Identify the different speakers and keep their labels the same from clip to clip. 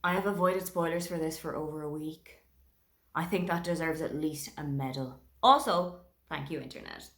Speaker 1: I have avoided spoilers for this for over a week. I think that deserves at least a medal. Also, thank you, Internet.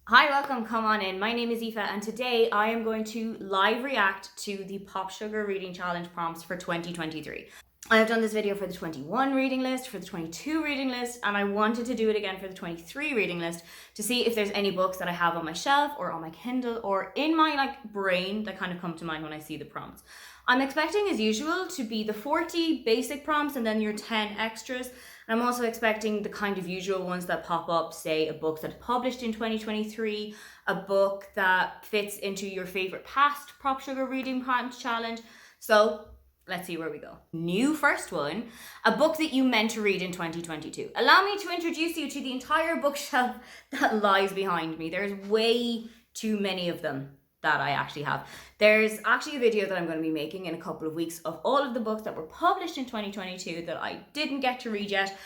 Speaker 1: Hi, welcome, come on in. My name is Aoife, and today I am going to live react to the PopSugar Reading Challenge prompts for 2023. I have done this video for the 21 reading list, for the 22 reading list, and I wanted to do it again for the 23 reading list to see if there's any books that I have on my shelf or on my Kindle or in my brain that kind of come to mind when I see the prompts. I'm expecting, as usual, to be the 40 basic prompts and then your 10 extras. And I'm also expecting the kind of usual ones that pop up, say a book that's published in 2023, a book that fits into your favorite past PopSugar Reading Prompts Challenge. So let's see where we go. New first one, a book that you meant to read in 2022. Allow me to introduce you to the entire bookshelf that lies behind me. There's way too many of them that I actually have. There's actually a video that I'm going to be making in a couple of weeks of all of the books that were published in 2022 that I didn't get to read yet.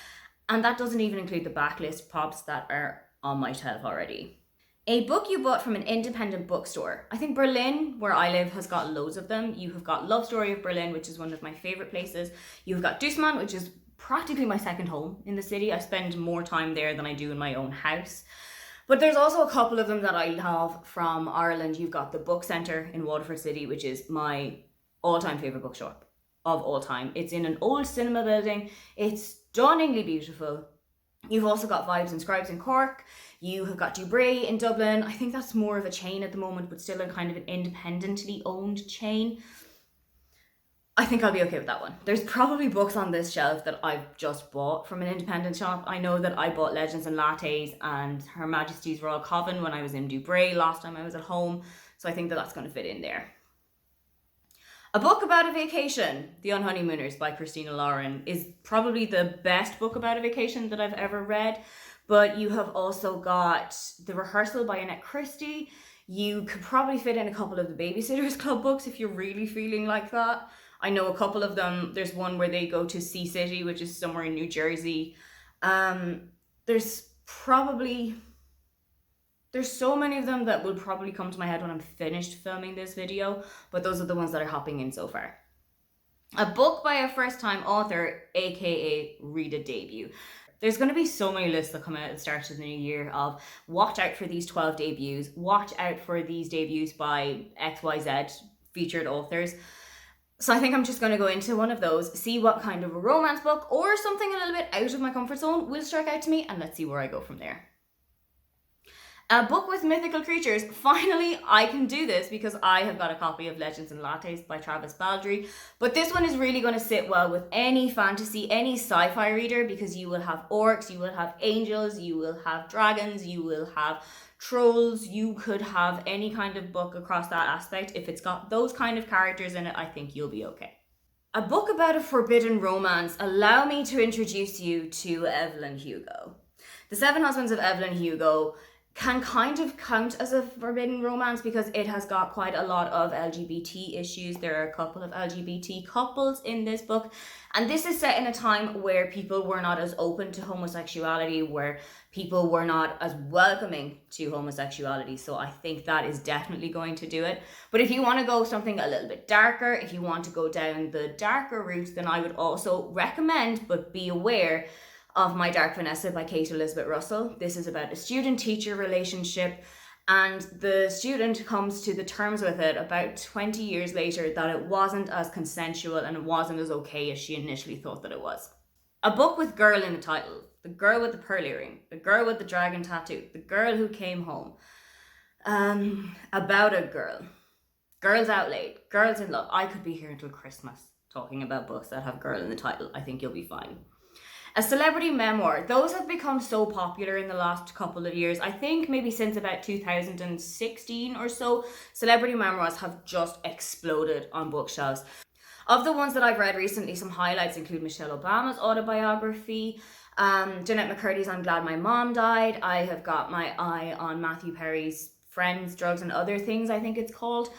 Speaker 1: And that doesn't even include the backlist pops that are on my shelf already. A book you bought from an independent bookstore. I think Berlin, where I live, has got loads of them. You have got Love Story of Berlin, which is one of my favorite places. You've got Dussmann, which is practically my second home in the city. I spend more time there than I do in my own house. But there's also a couple of them that I love from Ireland. You've got the Book Centre in Waterford City, which is my all-time favourite bookshop of all time. It's in an old cinema building. It's stunningly beautiful. You've also got Vibes and Scribes in Cork. You have got Dubray in Dublin. I think that's more of a chain at the moment, but still a kind of an independently owned chain. I think I'll be okay with that one. There's probably books on this shelf that I've just bought from an independent shop. I know that I bought Legends and Lattes and Her Majesty's Royal Coven when I was in Dubray last time I was at home. So I think that that's going to fit in there. A book about a vacation, The Unhoneymooners by Christina Lauren, is probably the best book about a vacation that I've ever read. But you have also got The Rehearsal by Annette Christie. You could probably fit in a couple of the Babysitters Club books if you're really feeling like that. I know a couple of them. There's one where they go to Sea City, which is somewhere in New Jersey. There's so many of them that will probably come to my head when I'm finished filming this video, but those are the ones that are hopping in so far. A book by a first-time author, aka read a debut. There's going to be so many lists that come out at the start of the new year of watch out for these 12 debuts, watch out for these debuts by XYZ featured authors. So I think I'm just going to go into one of those, see what kind of a romance book or something a little bit out of my comfort zone will strike out to me, and let's see where I go from there. A book with mythical creatures. Finally, I can do this because I have got a copy of Legends and Lattes by Travis Baldree. But this one is really going to sit well with any fantasy, any sci-fi reader, because you will have orcs, you will have angels, you will have dragons, you will have trolls. You could have any kind of book across that aspect. If it's got those kind of characters in it, I think you'll be okay. A book about a forbidden romance. Allow me to introduce you to Evelyn Hugo. The Seven Husbands of Evelyn Hugo can kind of count as a forbidden romance because it has got quite a lot of LGBT issues. There are a couple of LGBT couples in this book, and this is set in a time where people were not as open to homosexuality, where people were not as welcoming to homosexuality. So I think that is definitely going to do it. But if you want to go something a little bit darker, if you want to go down the darker route, then I would also recommend, but be aware of My Dark Vanessa by Kate Elizabeth Russell. This is about a student-teacher relationship, and the student comes to the terms with it about 20 years later that it wasn't as consensual and it wasn't as okay as she initially thought that it was. A book with girl in the title. The girl with the pearl earring. The girl with the dragon tattoo. The girl who came home. About a girl. Girls out late. Girls in love. I could be here until Christmas talking about books that have girl in the title. I think you'll be fine. A celebrity memoir. Those have become so popular in the last couple of years. I think maybe since about 2016 or so, celebrity memoirs have just exploded on bookshelves. Of the ones that I've read recently, some highlights include Michelle Obama's autobiography, Jeanette McCurdy's I'm Glad My Mom Died. I have got my eye on Matthew Perry's Friends, Drugs and Other Things, I think it's called.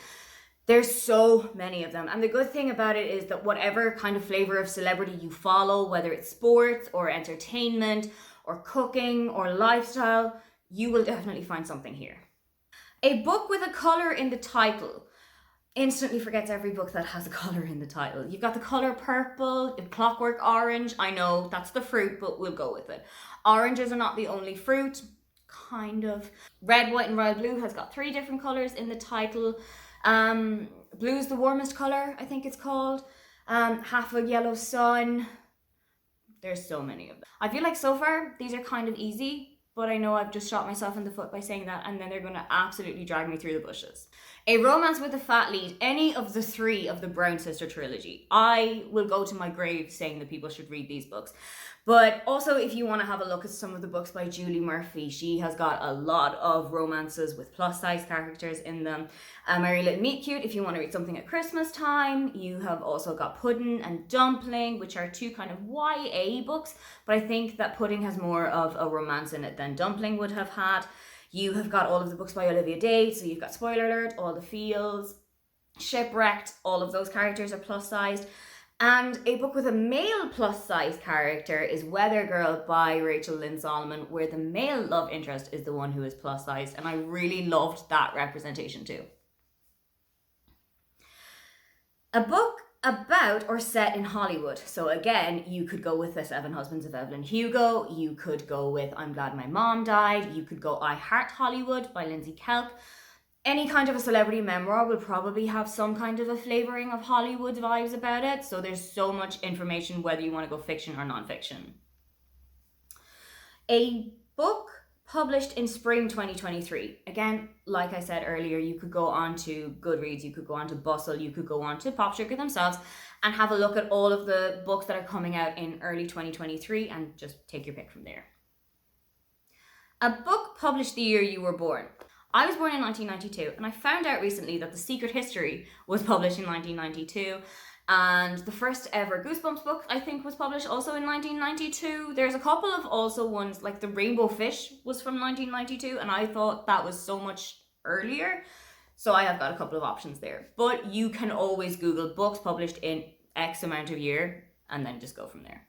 Speaker 1: There's so many of them. And the good thing about it is that whatever kind of flavor of celebrity you follow, whether it's sports or entertainment or cooking or lifestyle, you will definitely find something here. A book with a colour in the title instantly forgets every book that has a colour in the title. You've got the colour purple, clockwork orange. I know that's the fruit, but we'll go with it. Oranges are not the only fruit, kind of. Red, white, and royal blue has got 3 different colours in the title. Blue's the warmest colour, I think it's called. Half a yellow sun. There's so many of them. I feel like so far these are kind of easy, but I know I've just shot myself in the foot by saying that, and then they're going to absolutely drag me through the bushes. A romance with a fat lead, any of the 3 of the Brown Sister trilogy. I will go to my grave saying that people should read these books. But also, if you want to have a look at some of the books by Julie Murphy, she has got a lot of romances with plus-size characters in them. Merry Little Meet Cute, if you want to read something at Christmas time. You have also got Pudding and Dumpling, which are 2 kind of YA books, but I think that Pudding has more of a romance in it than Dumpling would have had. You have got all of the books by Olivia Day, so you've got Spoiler Alert, All the Fields, Shipwrecked, all of those characters are plus-sized. And a book with a male plus-size character is Weather Girl by Rachel Lynn Solomon, where the male love interest is the one who is plus-sized, and I really loved that representation too. A book about or set in Hollywood. So again, you could go with The 7 Husbands of Evelyn Hugo, you could go with I'm Glad My Mom Died, you could go I Heart Hollywood by Lindsay Kelp. Any kind of a celebrity memoir will probably have some kind of a flavouring of Hollywood vibes about it. So there's so much information whether you want to go fiction or non-fiction. A book published in spring 2023. Again, like I said earlier, you could go on to Goodreads, you could go on to Bustle, you could go on to PopSugar themselves and have a look at all of the books that are coming out in early 2023 and just take your pick from there. A book published the year you were born. I was born in 1992, and I found out recently that The Secret History was published in 1992, and the first ever Goosebumps book, I think, was published also in 1992. There's a couple of also ones, like The Rainbow Fish was from 1992, and I thought that was so much earlier, so I have got a couple of options there. But you can always Google books published in X amount of year, and then just go from there.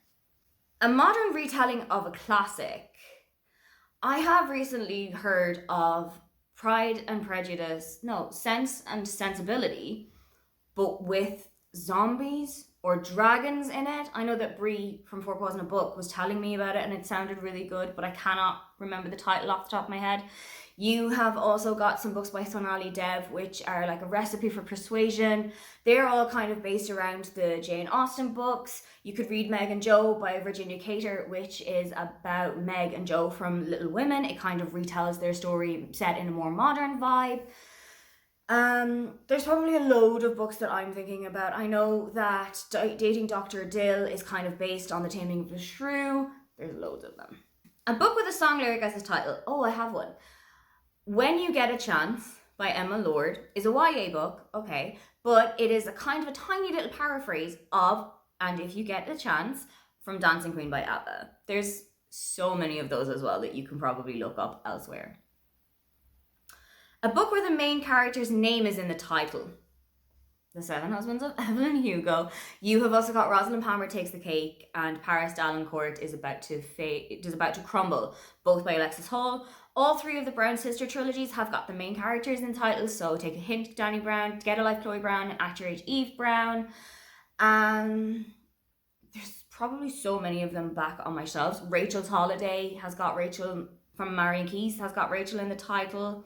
Speaker 1: A modern retelling of a classic. I have recently heard of Pride and Prejudice, Sense and Sensibility, but with zombies or dragons in it. I know that Brie from Four Paws in a Book was telling me about it and it sounded really good, but I cannot remember the title off the top of my head. You have also got some books by Sonali Dev, which are like a recipe for persuasion. They're all kind of based around the Jane Austen books. You could read Meg and Jo by Virginia Cater, which is about Meg and Jo from Little Women. It kind of retells their story set in a more modern vibe. There's probably a load of books that I'm thinking about. I know that Dating Dr. Dill is kind of based on The Taming of the Shrew. There's loads of them. A book with a song lyric as its title. Oh, I have one. When You Get a Chance by Emma Lord is a YA book, okay, but it is a kind of a tiny little paraphrase of And If You Get a Chance from Dancing Queen by ABBA. There's so many of those as well that you can probably look up elsewhere. A book where the main character's name is in the title. The 7 Husbands of Evelyn Hugo. You have also got Rosalind Palmer Takes the Cake and Paris Dalencourt is about to crumble, both by Alexis Hall. All 3 of the Brown Sister trilogies have got the main characters in titles, so Take a Hint, Danny Brown, Get a Life, Chloe Brown, and Act Your Age, Eve Brown. There's probably so many of them back on my shelves. Rachel's Holiday has got Rachel from Marion Keyes, has got Rachel in the title.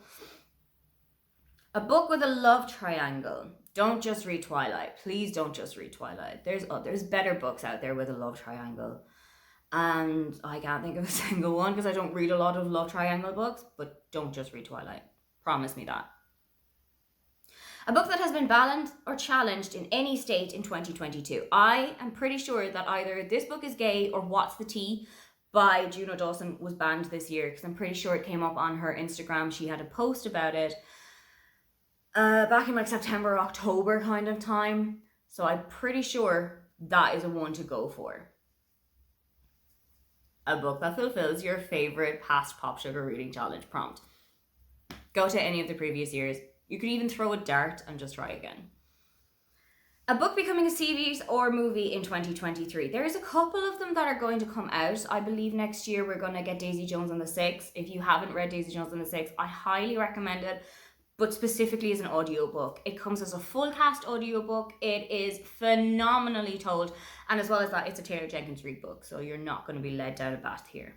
Speaker 1: A book with a love triangle. Don't just read Twilight. Please don't just read Twilight. There's better books out there with a love triangle. And I can't think of a single one because I don't read a lot of love triangle books, but don't just read Twilight. Promise me that. A book that has been banned or challenged in any state in 2022. I am pretty sure that either This Book is Gay or What's the Tea by Juno Dawson was banned this year because I'm pretty sure it came up on her Instagram. She had a post about it back in like September, October kind of time. So I'm pretty sure that is a one to go for. A book that fulfills your favorite past PopSugar reading challenge prompt. Go to any of the previous years. You could even throw a dart and just try again. A book becoming a series or movie in 2023. There is a couple of them that are going to come out. I believe next year we're going to get Daisy Jones and the Six. If you haven't read Daisy Jones and the Six, I highly recommend it. but specifically as an audiobook. It comes as a full cast audiobook. It is phenomenally told, and as well as that, it's a Taylor Jenkins Reid book, so you're not going to be led down a path here.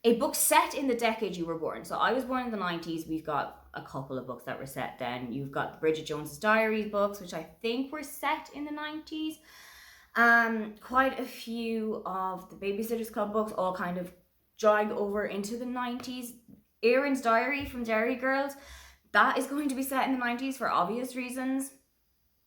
Speaker 1: A book set in the decade you were born. So I was born in the 90s. We've got a couple of books that were set then. You've got the Bridget Jones's Diaries books, which I think were set in the 90s. Quite a few of the Babysitter's Club books all kind of drag over into the 90s. Erin's Diary from Derry Girls, that is going to be set in the 90s for obvious reasons.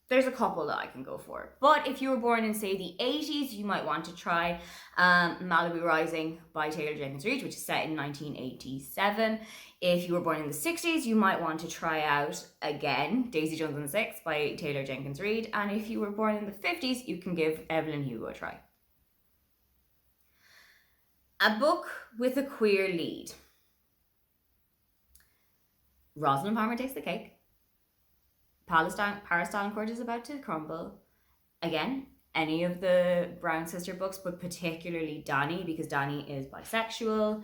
Speaker 1: There's a couple that I can go for. But if you were born in, say, the 80s, you might want to try Malibu Rising by Taylor Jenkins Reid, which is set in 1987. If you were born in the 60s, you might want to try out, again, Daisy Jones and the Six by Taylor Jenkins Reid. And if you were born in the 50s, you can give Evelyn Hugo a try. A book with a queer lead. Rosalind Palmer Takes the Cake. Paris Davenport is About to Crumble. Again, any of the Brown sister books, but particularly Dani, because Dani is bisexual.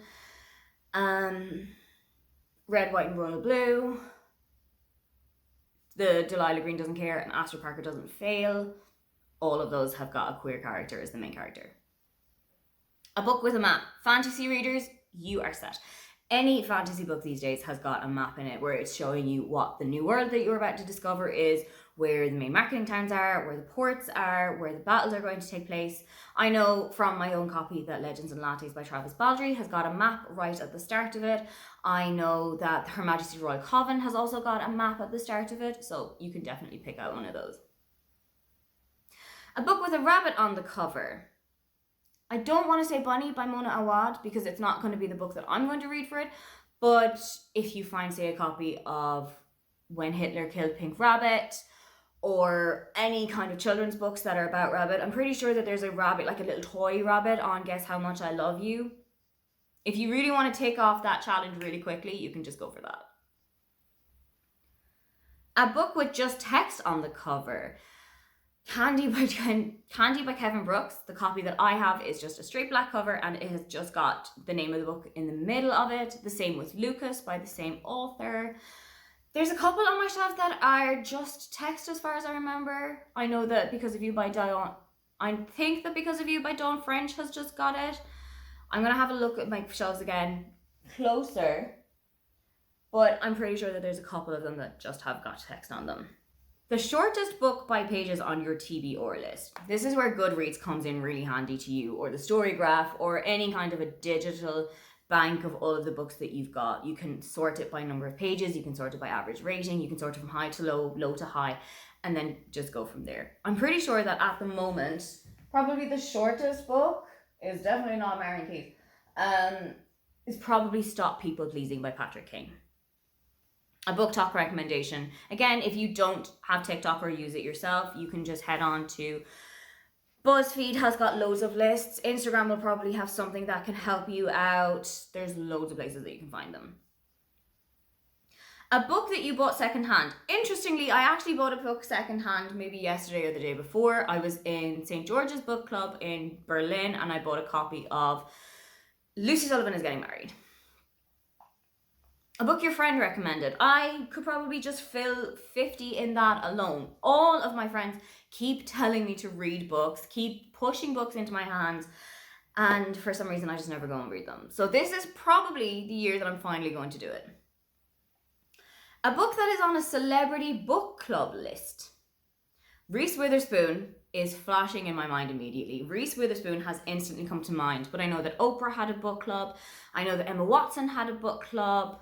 Speaker 1: Red, White and Royal Blue. The Delilah Green Doesn't Care and Astor Parker Doesn't Fail. All of those have got a queer character as the main character. A book with a map. Fantasy readers, you are set. Any fantasy book these days has got a map in it where it's showing you what the new world that you're about to discover is, where the main marketing towns are, where the ports are, where the battles are going to take place. I know from my own copy that Legends and Lattes by Travis Baldry has got a map right at the start of it. I know that Her Majesty's Royal Coven has also got a map at the start of it, so you can definitely pick out one of those. A book with a rabbit on the cover. I don't want to say Bunny by Mona Awad because it's not going to be the book that I'm going to read for it. But if you find, say, a copy of When Hitler Killed Pink Rabbit or any kind of children's books that are about rabbit, I'm pretty sure that there's a rabbit, like a little toy rabbit on Guess How Much I Love You. If you really want to take off that challenge really quickly, you can just go for that. A book with just text on the cover. Candy by Kevin Brooks. The copy that I have is just a straight black cover and it has just got the name of the book in the middle of it. The same with Lucas by the same author. There's a couple on my shelf that are just text as far as I remember. I know that Because of You by Dawn, I think that Because of You by Dawn French has just got it. I'm going to have a look at my shelves again closer, but I'm pretty sure that there's a couple of them that just have got text on them. The shortest book by pages on your TBR list. This is where Goodreads comes in really handy to you, or the Storygraph, or any kind of a digital bank of all of the books that you've got. You can sort it by number of pages, you can sort it by average rating, you can sort it from high to low, low to high, and then just go from there. I'm pretty sure that at the moment, probably the shortest book is definitely not Mary and Keith. Is probably Stop People Pleasing by Patrick King. A book talk recommendation. Again, if you don't have TikTok or use it yourself, you can just head on to BuzzFeed has got loads of lists. Instagram will probably have something that can help you out. There's loads of places that you can find them. A book that you bought secondhand. Interestingly, I actually bought a book secondhand maybe yesterday or the day before. I was in St. George's Book Club in Berlin and I bought a copy of Lucy Sullivan is Getting Married. A book your friend recommended. I could probably just fill 50 in that alone. All of my friends keep telling me to read books, keep pushing books into my hands, and for some reason I just never go and read them. So this is probably the year that I'm finally going to do it. A book that is on a celebrity book club list. Reese Witherspoon is flashing in my mind immediately. Reese Witherspoon has instantly come to mind, but I know that Oprah had a book club. I know that Emma Watson had a book club.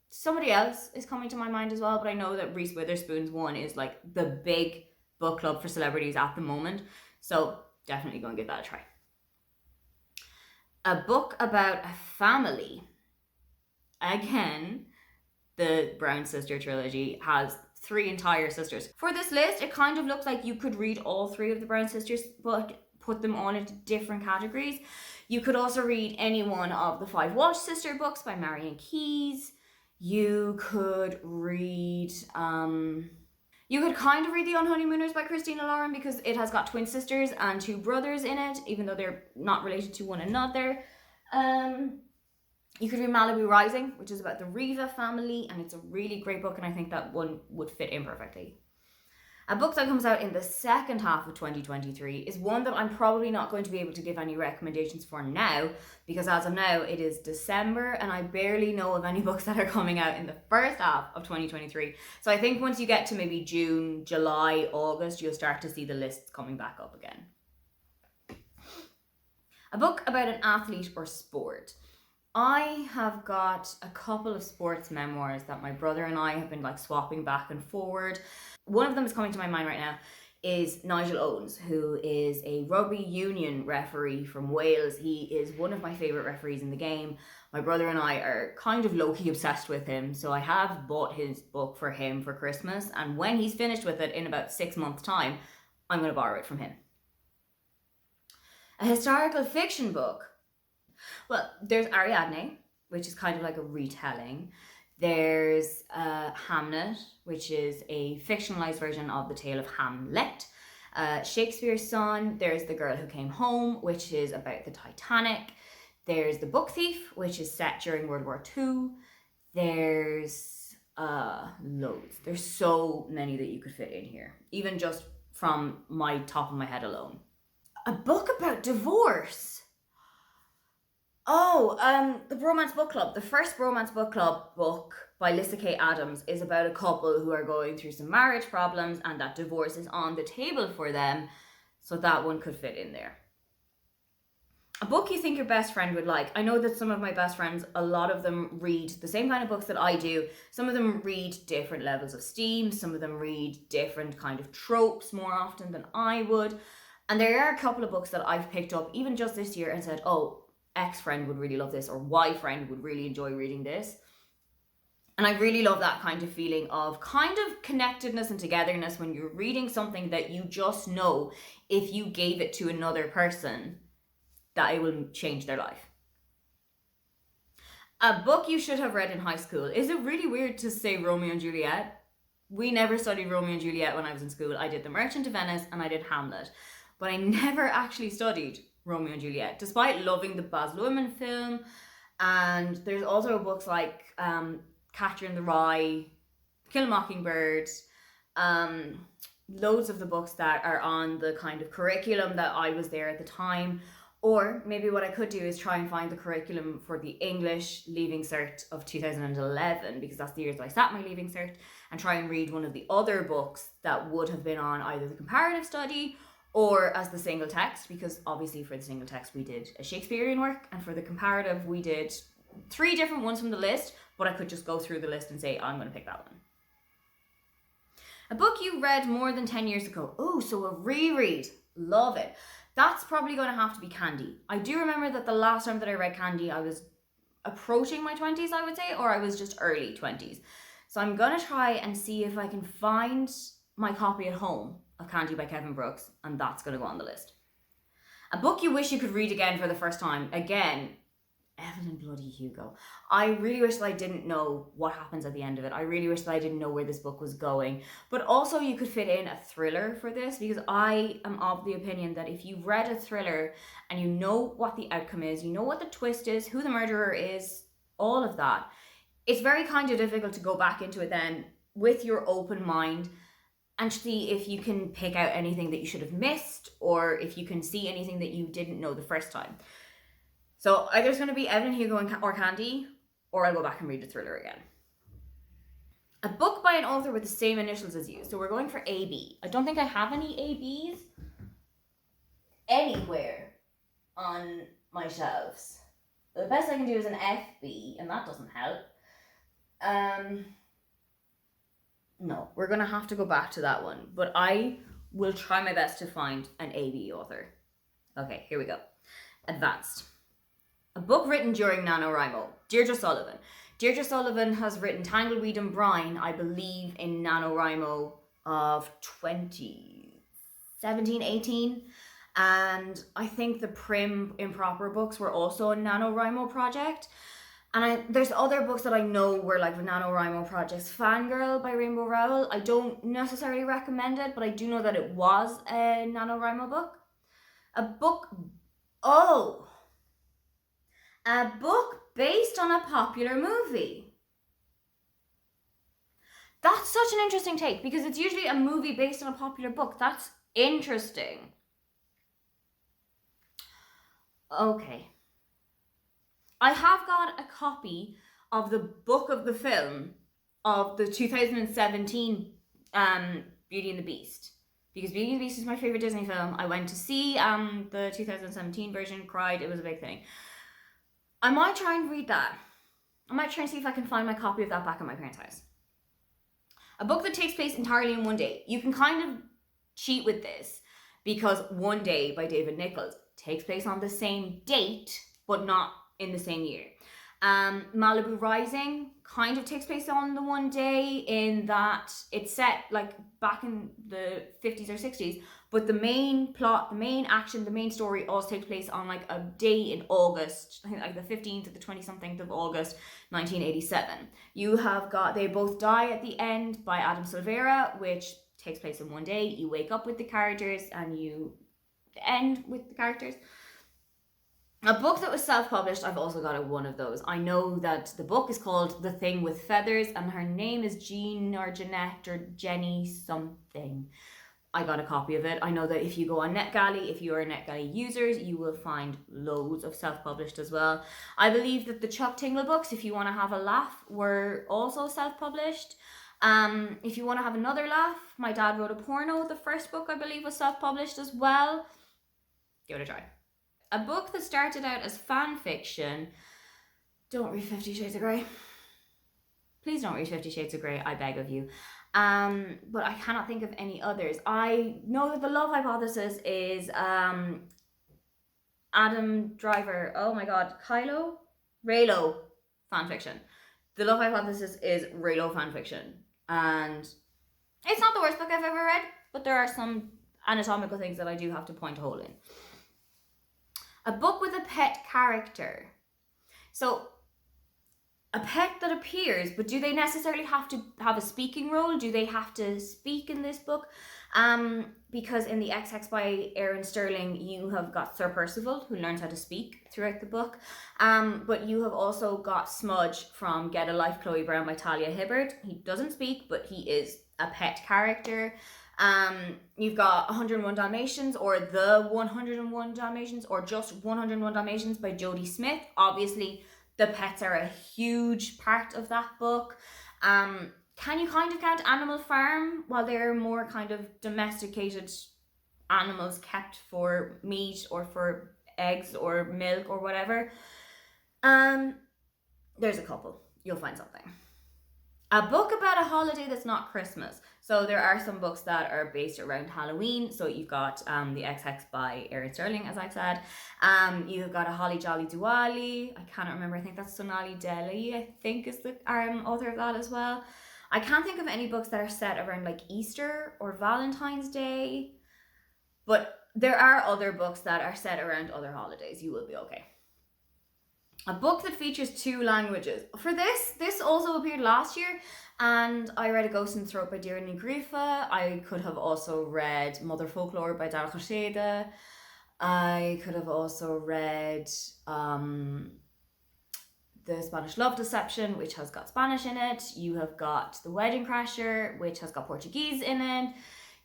Speaker 1: Somebody else is coming to my mind as well, but I know that Reese Witherspoon's one is like the big book club for celebrities at the moment. So definitely go and give that a try. A book about a family. Again, the Brown Sister trilogy has 3 entire sisters. For this list, it kind of looks like you could read all 3 of the Brown sisters, but put them all into different categories. You could also read any one of the 5 Walsh sister books by Marian Keyes. You could read, you could kind of read The Unhoneymooners by Christina Lauren because it has got twin sisters and 2 brothers in it, even though they're not related to one another. You could read Malibu Rising, which is about the Riva family, and it's a really great book, and I think that one would fit in perfectly. A book that comes out in the second half of 2023 is one that I'm probably not going to be able to give any recommendations for now, because as of now it is December and I barely know of any books that are coming out in the first half of 2023. So I think once you get to maybe June, July, August, you'll start to see the lists coming back up again. A book about an athlete or sport. I have got a couple of sports memoirs that my brother and I have been like swapping back and forward. One of them is coming to my mind right now is Nigel Owens, who is a rugby union referee from Wales. He is one of my favourite referees in the game. My brother and I are kind of low-key obsessed with him, so I have bought his book for him for Christmas, and when he's finished with it in about 6 months' time, I'm going to borrow it from him. A historical fiction book. Well, there's Ariadne, which is kind of like a retelling. There's Hamnet, which is a fictionalized version of the tale of Hamlet. Shakespeare's Son. There's The Girl Who Came Home, which is about the Titanic. There's The Book Thief, which is set during World War II. There's loads. There's so many that you could fit in here, even just from my top of my head alone. A book about divorce. Oh, the Bromance Book Club. The first Bromance Book Club book by Lissa K. Adams is about a couple who are going through some marriage problems and that divorce is on the table for them. So that one could fit in there. A book you think your best friend would like. I know that some of my best friends, a lot of them read the same kind of books that I do. Some of them read different levels of steam. Some of them read different kind of tropes more often than I would. And there are a couple of books that I've picked up even just this year and said, oh, X friend would really love this, or Y friend would really enjoy reading this. And I really love that kind of feeling of kind of connectedness and togetherness when you're reading something that you just know if you gave it to another person that it will change their life. A book you should have read in high school. Is it really weird to say Romeo and Juliet? We never studied Romeo and Juliet when I was in school. I did The Merchant of Venice and I did Hamlet, but I never actually studied Romeo and Juliet, despite loving the Baz Luhrmann film. And there's also books like Catcher in the Rye, Kill a Mockingbird, loads of the books that are on the kind of curriculum that I was there at the time. Or maybe what I could do is try and find the curriculum for the English Leaving Cert of 2011, because that's the years that I sat my Leaving Cert, and try and read one of the other books that would have been on either the comparative study or as the single text, because obviously for the single text we did a Shakespearean work, and for the comparative we did 3 different ones from the list, but I could just go through the list and say, I'm going to pick that one. A book you read more than 10 years ago. Oh, so a reread. Love it. That's probably going to have to be Candy. I do remember that the last time that I read Candy, I was approaching my 20s, I would say, or I was just early 20s. So I'm going to try and see if I can find my copy at home of Candy by Kevin Brooks, and that's going to go on the list. A book you wish you could read again for the first time. Again, Evelyn bloody Hugo. I really wish that I didn't know what happens at the end of it. I really wish that I didn't know where this book was going. But also you could fit in a thriller for this, because I am of the opinion that if you've read a thriller and you know what the outcome is, you know what the twist is, who the murderer is, all of that, it's very kind of difficult to go back into it then with your open mind and see if you can pick out anything that you should have missed, or if you can see anything that you didn't know the first time. So either it's going to be Evelyn Hugo or Candy, or I'll go back and read the thriller again. A book by an author with the same initials as you. So we're going for AB. I don't think I have any ABs anywhere on my shelves. The best I can do is an FB, and that doesn't help. No, we're going to have to go back to that one. But I will try my best to find an AB author. Okay, here we go. Advanced. A book written during NaNoWriMo. Deirdre Sullivan. Deirdre Sullivan has written Tangleweed and Brine, I believe, in NaNoWriMo of 2017-18. And I think the Prim Improper books were also a NaNoWriMo project. And there's other books that I know were like the NaNoWriMo projects. Fangirl by Rainbow Rowell. I don't necessarily recommend it, but I do know that it was a NaNoWriMo book. A book... Oh! A book based on a popular movie. That's such an interesting take because it's usually a movie based on a popular book. That's interesting. Okay. I have got a copy of the book of the film of the 2017 Beauty and the Beast. Because Beauty and the Beast is my favorite Disney film. I went to see the 2017 version, cried, it was a big thing. I might try and read that. I might try and see if I can find my copy of that back at my parents' house. A book that takes place entirely in one day. You can kind of cheat with this because One Day by David Nichols takes place on the same date, but not in the same year. Malibu Rising kind of takes place on the one day in that it's set like back in the 50s or 60s, but the main plot, the main action, the main story all takes place on like a day in August, I think like the 15th to the 20-something of August 1987. You have got They Both Die at the End by Adam Silvera, which takes place in one day. You wake up with the characters and you end with the characters. A book that was self-published, I've also got one of those. I know that the book is called The Thing with Feathers and her name is Jean or Jeanette or Jenny something. I got a copy of it. I know that if you go on NetGalley, if you are a NetGalley user, you will find loads of self-published as well. I believe that the Chuck Tingle books, If You Want to Have a Laugh, were also self-published. If you want to have another laugh, My Dad Wrote a Porno, the first book I believe was self-published as well. Give it a try. A book that started out as fan fiction. Don't read 50 Shades of Grey. Please don't read 50 Shades of Grey, I beg of you. But I cannot think of any others. I know that The Love Hypothesis is Adam Driver. Oh my god, Raylo fanfiction. The Love Hypothesis is Raylo fanfiction. And it's not the worst book I've ever read, but there are some anatomical things that I do have to point a hole in. A book with a pet character. So, a pet that appears, but do they necessarily have to have a speaking role? Do they have to speak in this book? Because in the XX by Aaron Sterling, you have got Sir Percival, who learns how to speak throughout the book. But you have also got Smudge from Get a Life, Chloe Brown by Talia Hibbert. He doesn't speak, but he is a pet character. You've got 101 Dalmatians, or The 101 Dalmatians, or just 101 Dalmatians by Jodie Smith. Obviously, the pets are a huge part of that book. Can you kind of count Animal Farm? While they're more kind of domesticated animals kept for meat or for eggs or milk or whatever. There's a couple. You'll find something. A book about a holiday that's not Christmas. So there are some books that are based around Halloween. So you've got the XX by Aaron Sterling, as I said. You've got a Holly Jolly Diwali. I cannot remember. I think that's Sonali Delhi, I think, is the author of that as well. I can't think of any books that are set around like Easter or Valentine's Day. But there are other books that are set around other holidays. You will be okay. A book that features 2 languages. For this also appeared last year, and I read A Ghost in the Throat by Deirdre Ní Grifa. I could have also read Mother Folklore by Dara Khorsheda. I could have also read The Spanish Love Deception, which has got Spanish in it. You have got The Wedding Crasher, which has got Portuguese in it.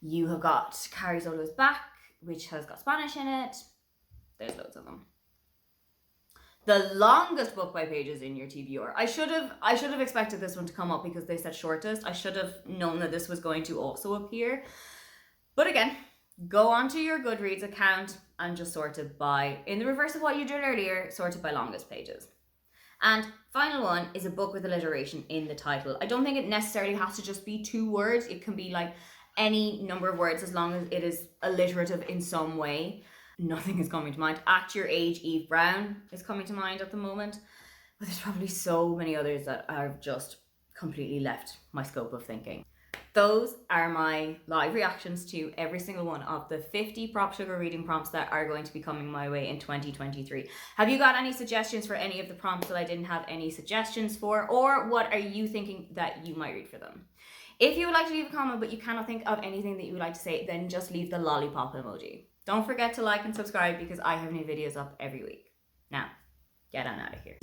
Speaker 1: You have got Carrie Zolo's Back, which has got Spanish in it. There's loads of them. The longest book by pages in your TBR. I should have expected this one to come up because they said shortest. I should have known that this was going to also appear. But again, go onto your Goodreads account and just sort it by, in the reverse of what you did earlier, sort it by longest pages. And final one is a book with alliteration in the title. I don't think it necessarily has to just be 2 words. It can be like any number of words as long as it is alliterative in some way. Nothing is coming to mind. Act Your Age, Eve Brown is coming to mind at the moment. But there's probably so many others that have just completely left my scope of thinking. Those are my live reactions to every single one of the 50 PopSugar reading prompts that are going to be coming my way in 2023. Have you got any suggestions for any of the prompts that I didn't have any suggestions for? Or what are you thinking that you might read for them? If you would like to leave a comment but you cannot think of anything that you would like to say, then just leave the lollipop emoji. Don't forget to like and subscribe because I have new videos up every week. Now, get on out of here.